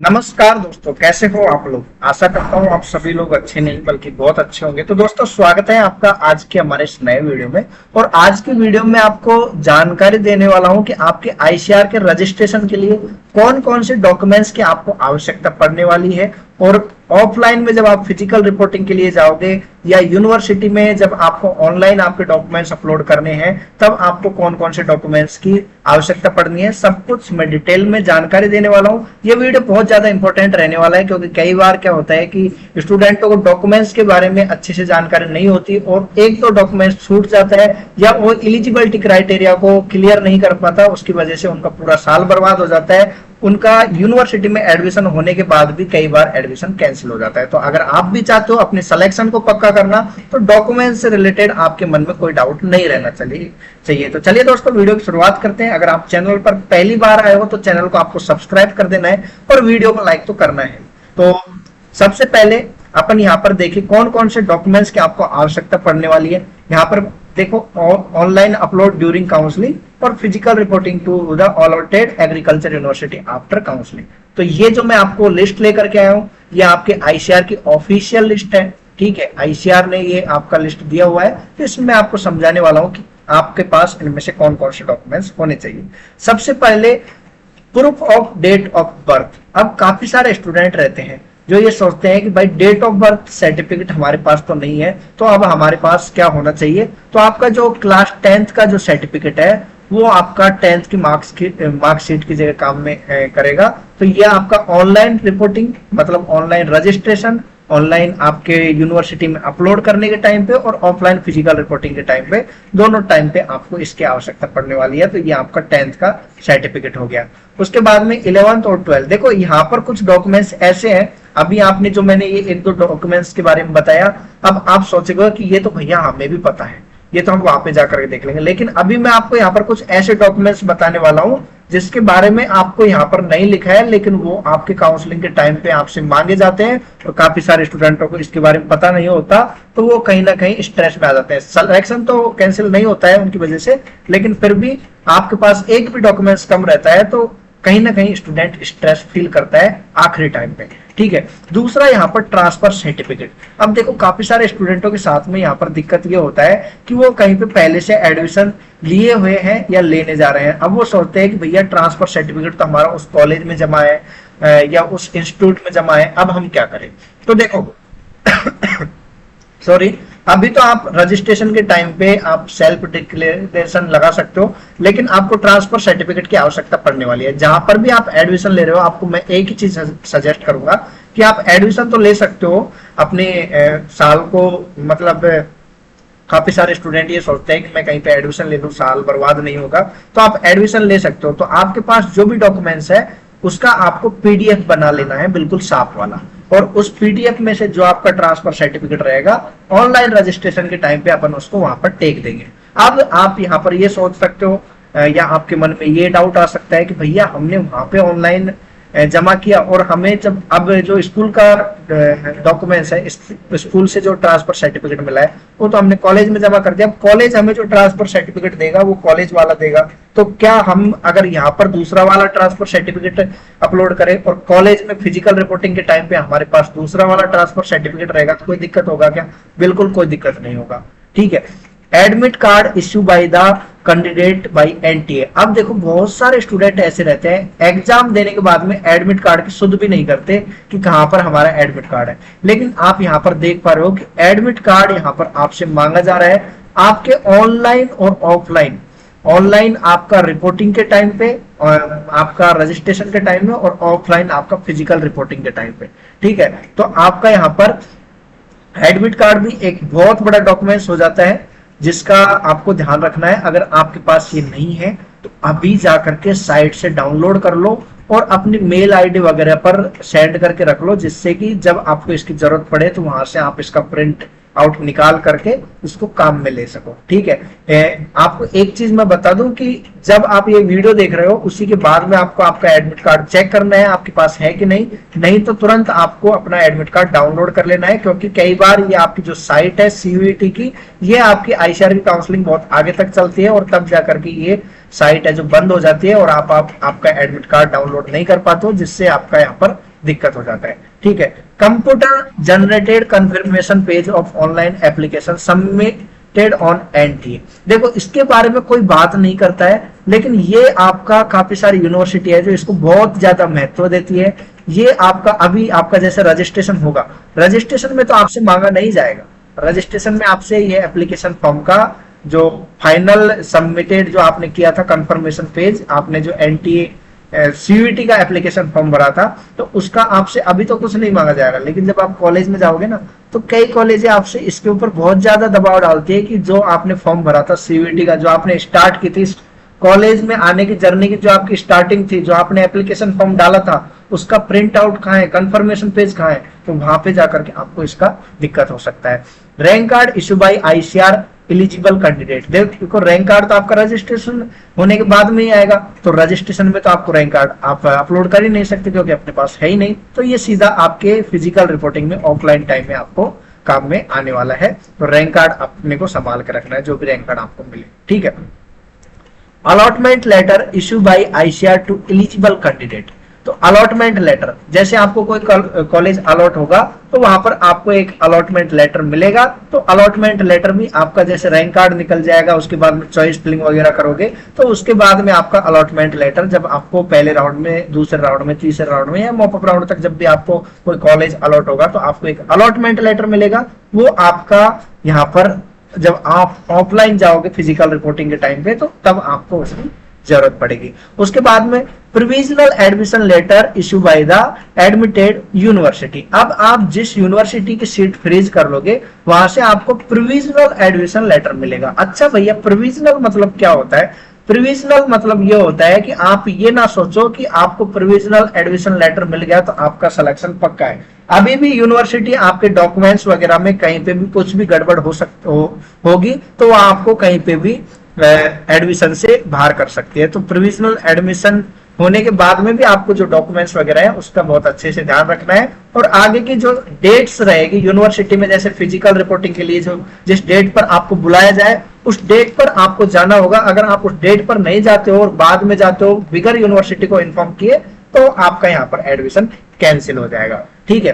नमस्कार दोस्तों, कैसे हो आप लोग। आशा करता हूँ आप सभी लोग अच्छे नहीं बल्कि बहुत अच्छे होंगे। तो दोस्तों, स्वागत है आपका आज के हमारे इस नए वीडियो में। और आज की वीडियो में आपको जानकारी देने वाला हूँ कि आपके आईसीआर के रजिस्ट्रेशन के लिए कौन कौन से डॉक्यूमेंट्स की आपको आवश्यकता पड़ने वाली है। और ऑफलाइन में जब आप फिजिकल रिपोर्टिंग के लिए जाओगे या यूनिवर्सिटी में जब आपको ऑनलाइन आपके डॉक्यूमेंट्स अपलोड करने हैं, तब आपको कौन कौन से डॉक्यूमेंट्स की आवश्यकता पड़नी है, सब कुछ मैं डिटेल में जानकारी देने वाला हूँ। ये वीडियो बहुत ज्यादा इंपॉर्टेंट रहने वाला है, क्योंकि कई बार क्या होता है कि स्टूडेंटों को डॉक्यूमेंट्स के बारे में अच्छे से जानकारी नहीं होती और एक दो डॉक्यूमेंट्स छूट जाता है या वो एलिजिबिलिटी क्राइटेरिया को क्लियर नहीं कर पाता, उसकी वजह से उनका पूरा साल बर्बाद हो जाता है। उनका यूनिवर्सिटी में एडमिशन होने के बाद भी कई बार एडमिशन कैंसिल हो जाता है। तो अगर आप भी चाहते हो अपने सिलेक्शन को पक्का करना, तो डॉक्यूमेंट से रिलेटेड आपके मन में कोई डाउट नहीं रहना चाहिए। तो चलिए दोस्तों, वीडियो की शुरुआत करते हैं। अगर आप चैनल पर पहली बार आए हो तो चैनल को आपको सब्सक्राइब कर देना है और वीडियो को लाइक तो करना है। तो सबसे पहले अपन यहाँ पर देखिए कौन कौन से डॉक्यूमेंट्स की आपको आवश्यकता पड़ने वाली है। यहाँ पर देखो, ऑनलाइन अपलोड ड्यूरिंग काउंसलिंग और physical reporting to the allotted agriculture university after counselling. तो ये जो मैं आपको लिस्ट लेकर के आया हूँ, ये आपके आईसीआर की ऑफिशियल लिस्ट है। ठीक है, आईसीआर ने ये आपका लिस्ट दिया हुआ है, तो इसमें मैं आपको समझाने वाला हूँ कि आपके पास इनमें से कौन कौन से डॉक्यूमेंट्स होने चाहिए। सबसे पहले proof of date of birth. अब काफी सारे स्टूडेंट रहते हैं जो ये सोचते हैं कि भाई डेट ऑफ बर्थ सर्टिफिकेट हमारे पास तो नहीं है, तो अब हमारे पास क्या होना चाहिए। तो आपका जो क्लास 10th का जो सर्टिफिकेट है वो आपका 10th की मार्कशीट की जगह काम में करेगा। तो ये आपका ऑनलाइन रिपोर्टिंग मतलब ऑनलाइन रजिस्ट्रेशन, ऑनलाइन आपके यूनिवर्सिटी में अपलोड करने के टाइम पे और ऑफलाइन फिजिकल रिपोर्टिंग के टाइम पे, दोनों टाइम पे आपको इसकी आवश्यकता पड़ने वाली है। तो ये आपका 10th का सर्टिफिकेट हो गया। उसके बाद में 11th और 12th। देखो यहाँ पर कुछ डॉक्यूमेंट्स ऐसे हैं, अभी आपने जो मैंने ये एक दो डॉक्यूमेंट्स के बारे में बताया, अब आप सोचेगा कि ये तो भैया हमें भी पता है, ये तो हम वहां पे जाकर के देख लेंगे। लेकिन अभी मैं आपको यहाँ पर कुछ ऐसे डॉक्यूमेंट्स बताने वाला हूँ जिसके बारे में आपको यहाँ पर नहीं लिखा है, लेकिन वो आपके काउंसलिंग के टाइम पे आपसे मांगे जाते हैं और काफी सारे स्टूडेंटों को इसके बारे में पता नहीं होता, तो वो कहीं ना कहीं स्ट्रेस में आ जाते हैं। सिलेक्शन तो कैंसिल नहीं होता है उनकी वजह से, लेकिन फिर भी आपके पास एक भी डॉक्यूमेंट्स कम रहता है तो कहीं ना कहीं स्टूडेंट स्ट्रेस फील करता है आखिरी टाइम पे। ठीक है, दूसरा यहाँ पर ट्रांसफर सर्टिफिकेट। अब देखो, काफी सारे स्टूडेंटों के साथ में यहाँ पर दिक्कत ये होता है कि वो कहीं पे पहले से एडमिशन लिए हुए हैं या लेने जा रहे हैं। अब वो सोचते हैं कि भैया ट्रांसफर सर्टिफिकेट तो हमारा उस कॉलेज में जमा है या उस इंस्टीट्यूट में जमा है, अब हम क्या करें। तो देखो सॉरी, अभी तो आप रजिस्ट्रेशन के टाइम पे आप सेल्फ डिक्लेरेशन लगा सकते हो, लेकिन आपको ट्रांसफर सर्टिफिकेट की आवश्यकता पड़ने वाली है। जहां पर भी आप एडमिशन ले रहे हो, आपको मैं एक ही चीज सजेस्ट करूंगा कि आप एडमिशन तो ले सकते हो अपने साल को, मतलब काफी सारे स्टूडेंट ये सोचते हैं कि मैं कहीं पे एडमिशन ले लूं, साल बर्बाद नहीं होगा, तो आप एडमिशन ले सकते हो। तो आपके पास जो भी डॉक्यूमेंट्स है उसका आपको पीडीएफ बना लेना है, बिल्कुल साफ वाला, और उस पीडीएफ में से जो आपका ट्रांसफर सर्टिफिकेट रहेगा, ऑनलाइन रजिस्ट्रेशन के टाइम पे अपन उसको वहां पर टेक देंगे। अब आप यहाँ पर ये सोच सकते हो या आपके मन में ये डाउट आ सकता है कि भैया हमने वहां पे ऑनलाइन जमा किया और हमें जब अब जो स्कूल का डॉक्यूमेंट्स है, स्कूल से जो ट्रांसफर सर्टिफिकेट मिला है वो तो हमने कॉलेज में जमा कर दिया, कॉलेज हमें जो ट्रांसफर सर्टिफिकेट देगा वो कॉलेज वाला देगा। तो क्या हम अगर यहाँ पर दूसरा वाला ट्रांसफर सर्टिफिकेट अपलोड करें और कॉलेज में फिजिकल रिपोर्टिंग के टाइम पे हमारे पास दूसरा वाला ट्रांसफर सर्टिफिकेट रहेगा, तो कोई दिक्कत होगा क्या? बिल्कुल कोई दिक्कत नहीं होगा। ठीक है, admit card issue by the candidate by NTA. अब देखो, बहुत सारे स्टूडेंट ऐसे रहते हैं एग्जाम देने के बाद में एडमिट कार्ड की सुध भी नहीं करते कि कहां पर हमारा एडमिट कार्ड है। लेकिन आप यहां पर देख पा रहे हो कि एडमिट कार्ड यहां पर आपसे मांगा जा रहा है आपके ऑनलाइन और ऑफलाइन। ऑनलाइन आपका रिपोर्टिंग के टाइम पे और आपका रजिस्ट्रेशन के टाइम में, और ऑफलाइन आपका फिजिकल रिपोर्टिंग के टाइम पे। ठीक है, तो आपका यहाँ पर एडमिट कार्ड भी एक बहुत बड़ा डॉक्यूमेंट्स हो जाता है जिसका आपको ध्यान रखना है। अगर आपके पास ये नहीं है तो अभी जाकर के साइट से डाउनलोड कर लो और अपनी मेल आईडी वगैरह पर सेंड करके रख लो, जिससे कि जब आपको इसकी जरूरत पड़े तो वहां से आप इसका प्रिंट आउट निकाल करके उसको काम में ले सको। ठीक है, आपको एक चीज मैं बता दूं कि जब आप ये वीडियो देख रहे हो उसी के बाद में आपको आपका एडमिट कार्ड चेक करना है आपके पास है कि नहीं। नहीं तो तुरंत आपको अपना एडमिट कार्ड डाउनलोड कर लेना है, क्योंकि कई बार ये आपकी जो साइट है सीयूईटी की, ये आपकी आईसीआर की काउंसलिंग बहुत आगे तक चलती है और तब जाकर के ये साइट है जो बंद हो जाती है और आपका एडमिट कार्ड डाउनलोड नहीं कर पाते हो, जिससे आपका यहाँ पर दिक्कत हो जाता है। ठीक है, computer generated confirmation page of online application submitted on NTA. देखो इसके बारे में कोई बात नहीं करता है, लेकिन ये आपका काफी सारी यूनिवर्सिटी है जो इसको बहुत ज्यादा महत्व देती है। ये आपका अभी आपका जैसे रजिस्ट्रेशन होगा, रजिस्ट्रेशन में तो आपसे मांगा नहीं जाएगा, रजिस्ट्रेशन में आपसे ये एप्लीकेशन फॉर्म का जो फाइनल सबमिटेड जो आपने किया था कंफर्मेशन पेज, आपने जो एनटीए सीयूईटी का एप्लीकेशन फॉर्म भरा था, तो उसका आपसे अभी तो कुछ नहीं मांगा जाएगा। लेकिन जब आप कॉलेज में जाओगे ना, तो कई कॉलेज आपसे इसके ऊपर बहुत ज्यादा दबाव डालती है कि जो आपने फॉर्म भरा था सीयूईटी का, जो आपने स्टार्ट की थी कॉलेज में आने की जर्नी की, जो आपकी स्टार्टिंग थी, जो आपने एप्लीकेशन फॉर्म डाला था, उसका प्रिंट आउट कहाँ है, कंफर्मेशन पेज कहाँ है, तो वहां पे जाकर के आपको इसका दिक्कत हो सकता है। Rank card issue by ICR eligible candidate. देखो रैंक कार्ड तो आपका रजिस्ट्रेशन होने के बाद में ही आएगा, तो रजिस्ट्रेशन में तो आपको रैंक कार्ड आप अपलोड कर ही नहीं सकते क्योंकि अपने पास है ही नहीं। तो ये सीधा आपके फिजिकल रिपोर्टिंग में ऑफलाइन टाइम में आपको काम में आने वाला है। तो रैंक कार्ड अपने को संभाल के रखना है, जो भी रैंक कार्ड आपको मिले। ठीक है, allotment letter issue by ICR to eligible candidate. तो अलॉटमेंट लेटर, जैसे आपको कोई कॉलेज अलॉट होगा तो वहां पर आपको एक अलॉटमेंट लेटर मिलेगा। तो अलॉटमेंट लेटर में आपका जैसे रैंक कार्ड निकल जाएगा, उसके बाद में चॉइस फिलिंग वगैरह करोगे, तो उसके बाद में आपका अलॉटमेंट लेटर, जब आपको पहले राउंड में, दूसरे राउंड में, तीसरे राउंड में या मॉपअप राउंड तक जब भी आपको कोई कॉलेज अलॉट होगा, तो आपको एक अलॉटमेंट लेटर मिलेगा। वो आपका यहाँ पर जब आप ऑफलाइन जाओगे फिजिकल रिपोर्टिंग के टाइम पे, तो तब आपको उसकी जरूरत पड़ेगी। उसके बाद में provisional admission letter issue by the admitted university. अब आप जिस यूनिवर्सिटी की सीट फ्रीज कर लोगे, वहां से आपको प्रोविजनल एडमिशन लेटर मिलेगा। अच्छा भैया, प्रोविजनल मतलब क्या होता है? प्रोविजनल मतलब ये होता है कि आप ये ना सोचो कि आपको प्रोविजनल एडमिशन लेटर मिल गया तो आपका सिलेक्शन पक्का है। अभी भी यूनिवर्सिटी आपके डॉक्यूमेंट्स वगैरह में कहीं पे भी कुछ भी गड़बड़ होगी, तो आपको कहीं पे भी एडमिशन से बाहर कर सकती है। तो प्रोविजनल एडमिशन होने के बाद में भी आपको जो डॉक्यूमेंट्स वगैरह है उसका बहुत अच्छे से ध्यान रखना है। और आगे की जो डेट्स रहेगी यूनिवर्सिटी में, जैसे फिजिकल रिपोर्टिंग के लिए जो जिस डेट पर आपको बुलाया जाए, उस डेट पर आपको जाना होगा। अगर आप उस डेट पर नहीं जाते हो और बाद में जाते हो बिगर यूनिवर्सिटी को इन्फॉर्म किए, तो आपका यहाँ पर एडमिशन कैंसिल हो जाएगा। ठीक है,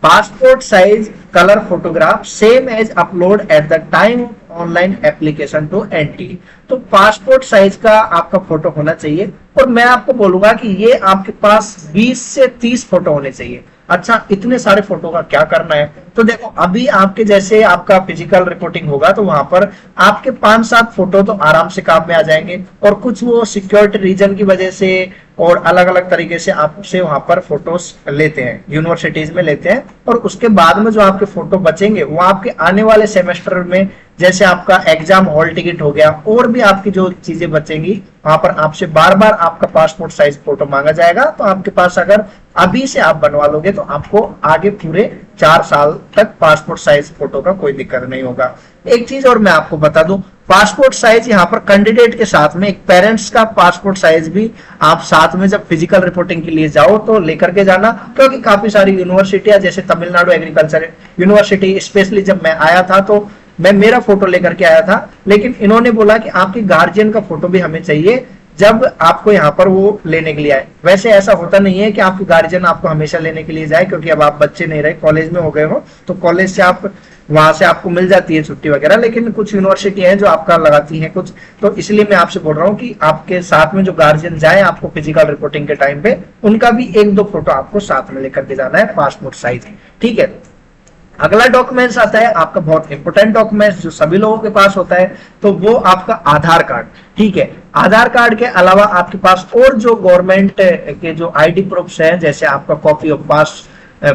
passport size colour photograph same as upload at the time online application to NT. तो पासपोर्ट साइज का आपका फोटो होना चाहिए, और मैं आपको बोलूंगा कि ये आपके पास 20 से 30 फोटो होने चाहिए। अच्छा, इतने सारे फोटो का क्या करना है? तो देखो अभी आपके जैसे आपका फिजिकल रिपोर्टिंग होगा, तो वहां पर आपके 5-7 फोटो तो आराम से काम में आ जाएंगे, और कुछ वो सिक्योरिटी रीजन की वजह से और अलग अलग तरीके से आपसे वहां पर फोटोज लेते हैं, यूनिवर्सिटीज में लेते हैं। और उसके बाद में जो आपके फोटो बचेंगे वो आपके आने वाले सेमेस्टर में, जैसे आपका एग्जाम हॉल टिकट हो गया, और भी आपकी जो चीजें बचेंगी, वहां पर आपसे बार बार आपका पासपोर्ट साइज फोटो मांगा जाएगा। तो आपके पास अगर अभी से आप बनवा लोगे, तो आपको आगे पूरे 4 साल तक पासपोर्ट साइज फोटो का कोई दिक्कत नहीं होगा। एक चीज और मैं आपको बता दूं, पासपोर्ट साइज यहाँ पर कैंडिडेट के साथ में एक पेरेंट्स का पासपोर्ट साइज भी आप साथ में जब फिजिकल रिपोर्टिंग के लिए जाओ तो लेकर के जाना। क्योंकि काफी सारी यूनिवर्सिटियां, जैसे तमिलनाडु एग्रीकल्चर यूनिवर्सिटी, स्पेशली जब मैं आया था तो मैं मेरा फोटो लेकर के आया था, लेकिन इन्होंने बोला कि आपके गार्जियन का फोटो भी हमें चाहिए जब आपको यहाँ पर वो लेने के लिए आए। वैसे ऐसा होता नहीं है कि आपके गार्जियन आपको हमेशा लेने के लिए जाए, क्योंकि अब आप बच्चे नहीं रहे, कॉलेज में हो गए हो, तो कॉलेज से आप वहां से आपको मिल जाती है छुट्टी वगैरह। लेकिन कुछ यूनिवर्सिटी है जो आपका लगाती है कुछ, तो इसलिए मैं आपसे बोल रहा हूँ कि आपके साथ में जो गार्जियन जाए आपको फिजिकल रिपोर्टिंग के टाइम पे, उनका भी 1-2 फोटो आपको साथ में लेकर के जाना है, पासपोर्ट साइज। ठीक है, अगला डॉक्यूमेंट्स आता है आपका बहुत इंपोर्टेंट डॉक्यूमेंट्स जो सभी लोगों के पास होता है, तो वो आपका आधार कार्ड। ठीक है, आधार कार्ड के अलावा आपके पास और जो गवर्नमेंट के जो आईडी प्रूफ्स हैं, जैसे आपका कॉपी ऑफ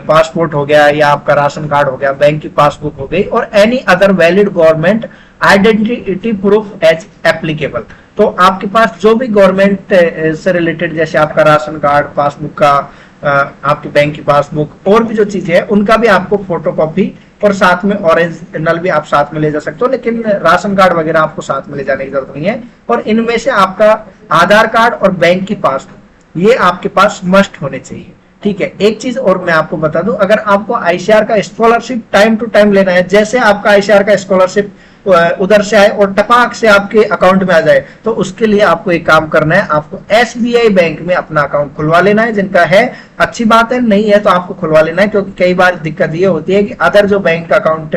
पासपोर्ट हो गया, या आपका राशन कार्ड हो गया, बैंक की पासबुक हो गई, और any other valid government identity proof as applicable. तो आपके पास जो भी गवर्नमेंट से रिलेटेड, जैसे आपका राशन कार्ड, पासबुक का, आपकी बैंक की पासबुक, और भी जो चीजें हैं उनका भी आपको फोटो कॉपी, और साथ में ओरिजिनल भी आप साथ में ले जा सकते हो, लेकिन राशन कार्ड वगैरह आपको साथ में ले जाने की जरूरत नहीं है। और इनमें से आपका आधार कार्ड और बैंक की पासबुक, ये आपके पास मस्ट होने चाहिए। ठीक है। एक चीज और मैं आपको बता दूं, अगर आपको आईसीआर का स्कॉलरशिप टाइम टू टाइम लेना है, जैसे आपका आईसीआर का स्कॉलरशिप उधर से आए और टपाक से आपके अकाउंट में आ जाए, तो उसके लिए आपको एक काम करना है, आपको एसबीआई बैंक में अपना अकाउंट खुलवा लेना है। जिनका है अच्छी बात है, नहीं है तो आपको खुलवा लेना है, क्योंकि कई बार दिक्कत ये होती है कि अदर जो बैंक अकाउंट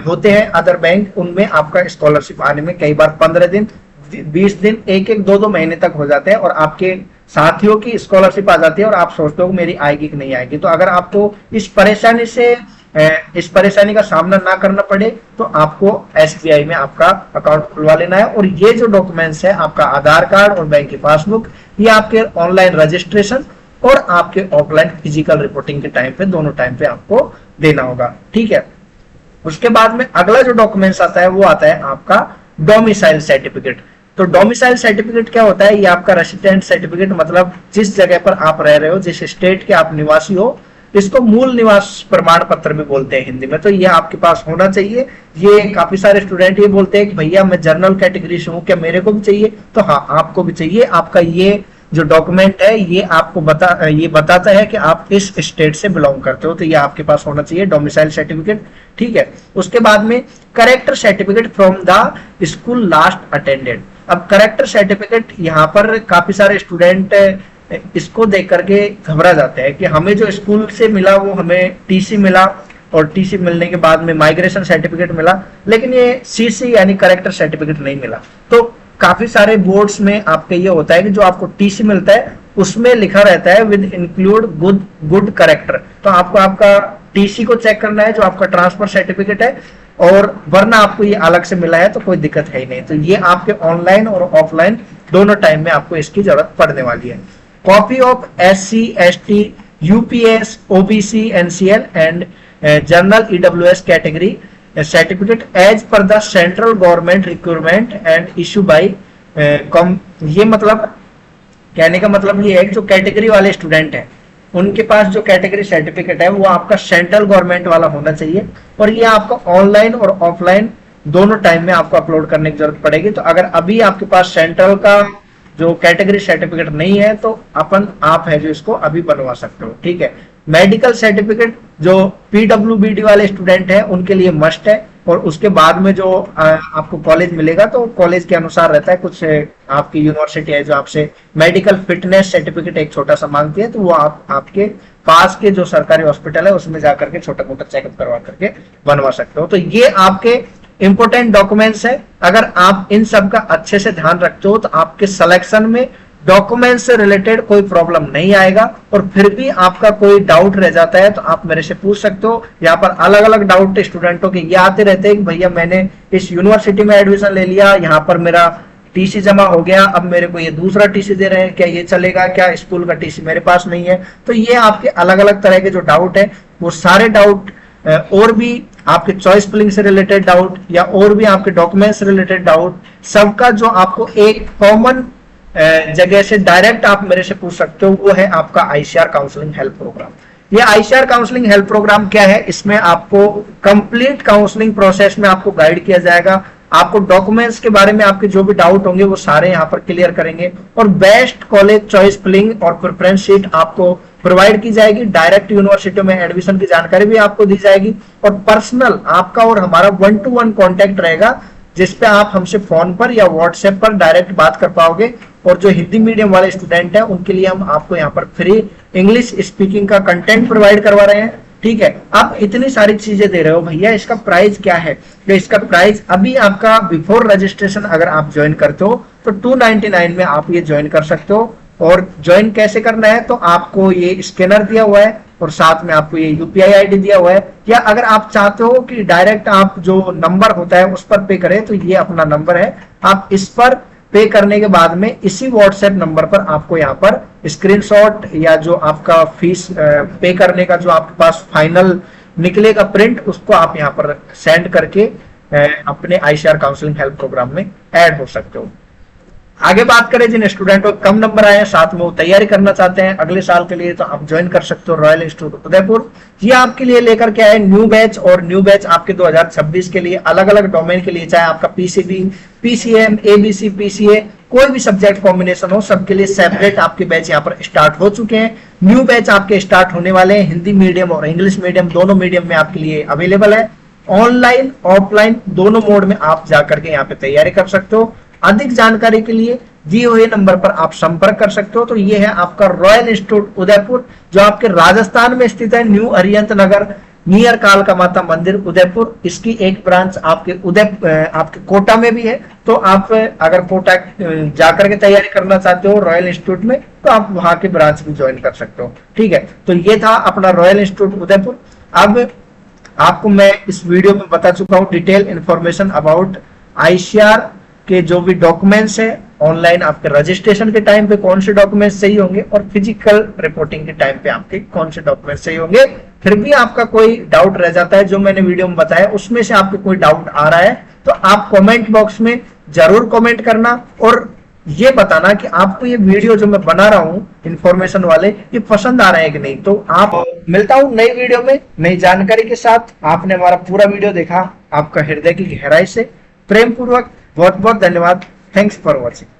होते हैं अदर बैंक, उनमें आपका स्कॉलरशिप आने में कई बार 15 दिन 20 दिन 1-1 2-2 महीने तक हो जाते हैं, और आपके साथियों की स्कॉलरशिप आ जाती है और आप सोचते हो मेरी आएगी कि नहीं आएगी। तो अगर आपको इस परेशानी का सामना ना करना पड़े, तो आपको एसबीआई में आपका अकाउंट खुलवा लेना है। और ये जो डॉक्यूमेंट्स है, आपका आधार कार्ड और बैंक की पासबुक, ये आपके ऑनलाइन रजिस्ट्रेशन और आपके ऑफलाइन फिजिकल रिपोर्टिंग के टाइम पे, दोनों टाइम पे आपको देना होगा, ठीक है। उसके बाद में अगला जो डॉक्यूमेंट्स आता है वो आता है आपका डोमिसाइल सर्टिफिकेट। तो डोमिसाइल सर्टिफिकेट क्या होता है? ये आपका रेसिडेंट सर्टिफिकेट, मतलब जिस जगह पर आप रह रहे हो, जिस स्टेट के आप निवासी हो, इसको मूल निवास प्रमाण पत्र भी बोलते हैं हिंदी में। तो ये आपके पास होना चाहिए। ये काफी सारे स्टूडेंट ये बोलते हैं कि भैया मैं जनरल कैटेगरी से हूँ, क्या मेरे को भी चाहिए? तो हाँ, आपको भी चाहिए। आपका ये जो डॉक्यूमेंट है ये आपको बताता है कि आप इस स्टेट से बिलोंग करते हो, तो ये आपके पास होना चाहिए डोमिसाइल सर्टिफिकेट, ठीक है। उसके बाद में character certificate from the school last attended. अब करेक्टर सर्टिफिकेट, यहाँ पर काफी सारे स्टूडेंट इसको देख करके घबरा जाते हैं कि हमें जो स्कूल से मिला वो हमें टीसी मिला, और टीसी मिलने के बाद में माइग्रेशन सर्टिफिकेट मिला, लेकिन ये सीसी यानी करेक्टर सर्टिफिकेट नहीं मिला। तो काफी सारे बोर्ड्स में आपके ये होता है कि जो आपको टीसी मिलता है उसमें लिखा रहता है विद इंक्लूड गुड करेक्टर। तो आपको आपका टीसी को चेक करना है, जो आपका ट्रांसफर सर्टिफिकेट है, और वरना आपको ये अलग से मिला है तो कोई दिक्कत है ही नहीं। तो ये आपके ऑनलाइन और ऑफलाइन दोनों टाइम में आपको इसकी जरूरत पड़ने वाली है। Copy of SC ST UPS OBC NCL and general EWS category certificate as per the central government requirement and issue by ये मतलब कहने का मतलब ये है कि जो कैटेगरी वाले स्टूडेंट हैं उनके पास जो कैटेगरी सर्टिफिकेट है वो आपका सेंट्रल गवर्नमेंट वाला होना चाहिए, और ये आपका ऑनलाइन और ऑफलाइन दोनों टाइम में आपको अपलोड करने की जरूरत पड़ेगी। तो अगर अभी आपके पास सेंट्रल का जो कैटेगरी सर्टिफिकेट नहीं है तो आप है जो इसको अभी बनवा सकते हो, ठीक है। मेडिकल सर्टिफिकेट जो PWBD वाले स्टूडेंट है उनके लिए मस्ट है, और उसके बाद में जो आपको कॉलेज मिलेगा तो कॉलेज के अनुसार रहता है। कुछ आपकी यूनिवर्सिटी है जो आपसे मेडिकल फिटनेस सर्टिफिकेट एक छोटा सा मांगती है, तो वो आपके पास के जो सरकारी हॉस्पिटल है उसमें जाकर के छोटा मोटा चेकअप करवा करके बनवा सकते हो। तो ये आपके इंपोर्टेंट डॉक्यूमेंट्स है। अगर आप इन सब का अच्छे से ध्यान रखते हो तो आपके सिलेक्शन में डॉक्यूमेंट से रिलेटेड कोई प्रॉब्लम नहीं आएगा। और फिर भी आपका कोई डाउट रह जाता है तो आप मेरे से पूछ सकते हो। यहाँ पर अलग अलग डाउट स्टूडेंटों के ये आते रहते हैं कि भैया मैंने इस यूनिवर्सिटी में एडमिशन ले लिया, यहाँ पर मेरा टीसी जमा हो गया, अब मेरे को ये दूसरा टीसी दे रहे हैं, क्या ये चलेगा? क्या स्कूल का टीसी मेरे पास नहीं है? तो ये आपके अलग अलग तरह के जो डाउट है वो सारे डाउट, और भी आपके चॉइस फिलिंग से रिलेटेड डाउट या और भी आपके डॉक्यूमेंट से रिलेटेड डाउट, सबका जो आपको एक कॉमन जगह से डायरेक्ट आप मेरे से पूछ सकते हो, वो है आपका आईसीआर काउंसलिंग हेल्प प्रोग्राम। ये आईसीआर काउंसलिंग हेल्प प्रोग्राम क्या है? इसमें आपको कंप्लीट काउंसलिंग प्रोसेस में आपको गाइड किया जाएगा। आपको डॉक्यूमेंट्स के बारे में आपके जो भी डाउट होंगे वो सारे यहाँ पर क्लियर करेंगे, और बेस्ट कॉलेज चॉइस फिलिंग और प्रेफरेंस शीट आपको प्रोवाइड की जाएगी। डायरेक्ट यूनिवर्सिटी में एडमिशन की जानकारी भी आपको दी जाएगी, और पर्सनल आपका और हमारा 1-to-1 कॉन्टेक्ट रहेगा, जिसपे आप हमसे फोन पर या व्हाट्सएप पर डायरेक्ट बात कर पाओगे। और जो हिंदी मीडियम वाले स्टूडेंट हैं उनके लिए हम आपको यहाँ पर फ्री इंग्लिश स्पीकिंग का कंटेंट प्रोवाइड करवा रहे हैं, ठीक है। आप इतनी सारी चीजें दे रहे हो भैया, इसका प्राइस क्या है? तो इसका प्राइस अभी आपका बिफोर रजिस्ट्रेशन अगर आप ज्वाइन करते हो तो 299 में आप ये ज्वाइन कर सकते हो। और ज्वाइन कैसे करना है? तो आपको ये स्कैनर दिया हुआ है और साथ में आपको ये यूपीआई आईडी दिया हुआ है, या अगर आप चाहते हो कि डायरेक्ट आप जो नंबर होता है उस पर पे करें तो ये अपना नंबर है, आप इस पर पे करने के बाद में इसी व्हाट्सएप नंबर पर आपको यहाँ पर स्क्रीनशॉट या जो आपका फीस पे करने का जो आपके पास फाइनल निकलेगा प्रिंट, उसको आप यहाँ पर सेंड करके अपने आईसीआर काउंसलिंग हेल्प प्रोग्राम में ऐड हो सकते हो। आगे बात करें जिन स्टूडेंटों को कम नंबर आए हैं, साथ में वो तैयारी करना चाहते हैं अगले साल के लिए, तो आप ज्वाइन कर सकते हो रॉयल इंस्टीट्यूट उदयपुर। ये आपके लिए लेकर के आए न्यू बैच, और न्यू बैच आपके 2026 के लिए अलग अलग डोमेन के लिए, चाहे आपका पीसीबी, पीसीएम, एबीसी, पीसीए, कोई भी सब्जेक्ट कॉम्बिनेशन हो, सबके लिए सेपरेट आपके बैच यहाँ पर स्टार्ट हो चुके हैं। न्यू बैच आपके स्टार्ट होने वाले हैं, हिंदी मीडियम और इंग्लिश मीडियम दोनों मीडियम में आपके लिए अवेलेबल है। ऑनलाइन ऑफलाइन दोनों मोड में आप जाकर के यहाँ पे तैयारी कर सकते हो। अधिक जानकारी के लिए दिए हुए नंबर पर आप संपर्क कर सकते हो। तो ये है आपका रॉयल इंस्टीट्यूट उदयपुर, जो आपके राजस्थान में स्थित है, न्यू अरिहंत नगर नियर कालका माता मंदिर उदयपुर। इसकी एक ब्रांच आपके कोटा में भी है। तो आप अगर कोटा जाकर के तैयारी करना चाहते हो रॉयल इंस्टीट्यूट में, तो आप वहां के ब्रांच भी ज्वाइन कर सकते हो। ठीक है, तो ये था अपना रॉयल इंस्टीट्यूट उदयपुर। अब आपको मैं इस वीडियो में बता चुका हूँ डिटेल इंफॉर्मेशन अबाउट आईसीआर के जो भी डॉक्यूमेंट्स है, ऑनलाइन आपके रजिस्ट्रेशन के टाइम पे कौन से डॉक्यूमेंट्स सही होंगे और फिजिकल रिपोर्टिंग के टाइम पे आपके कौन से डॉक्यूमेंट्स सही होंगे। फिर भी आपका कोई डाउट रह जाता है जो मैंने वीडियो में बताया, उसमें से आपको कोई डाउट आ रहा है तो आप कमेंट बॉक्स में जरूर कमेंट करना और ये बताना कि आपको ये वीडियो जो मैं बना रहा हूँ इन्फॉर्मेशन वाले, ये पसंद आ रहे हैं कि नहीं। तो आप मिलता हूँ नई वीडियो में नई जानकारी के साथ। आपने हमारा पूरा वीडियो देखा, आपका हृदय की गहराई से प्रेम पूर्वक बहुत बहुत धन्यवाद। Thanks for watching.